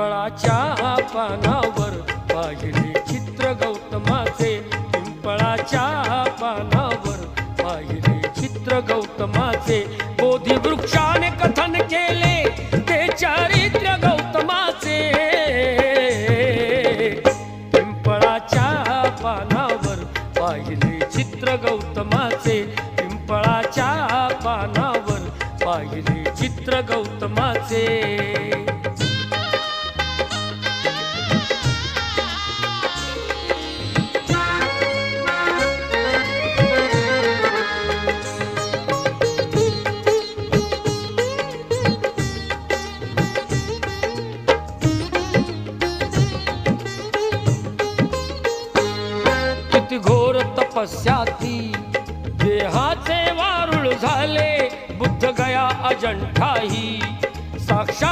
पिंपळाच्या पानावर पाहिले चित्र गौतमाचे, पिंपळाच्या पानावर पाहिले चित्र गौतमाचे, बोधी वृक्षाने कथन केले ते चारित्र्य गौतमाचे, पिंपळाच्या पानावर पाहिले चित्र गौतमाचे, पिंपळाच्या पानावर पाहिले चित्र गौतमाचे। किती घोर तपस्याती देहाचे वारुळ झाले, बुद्ध गया अजंठाही साक्षात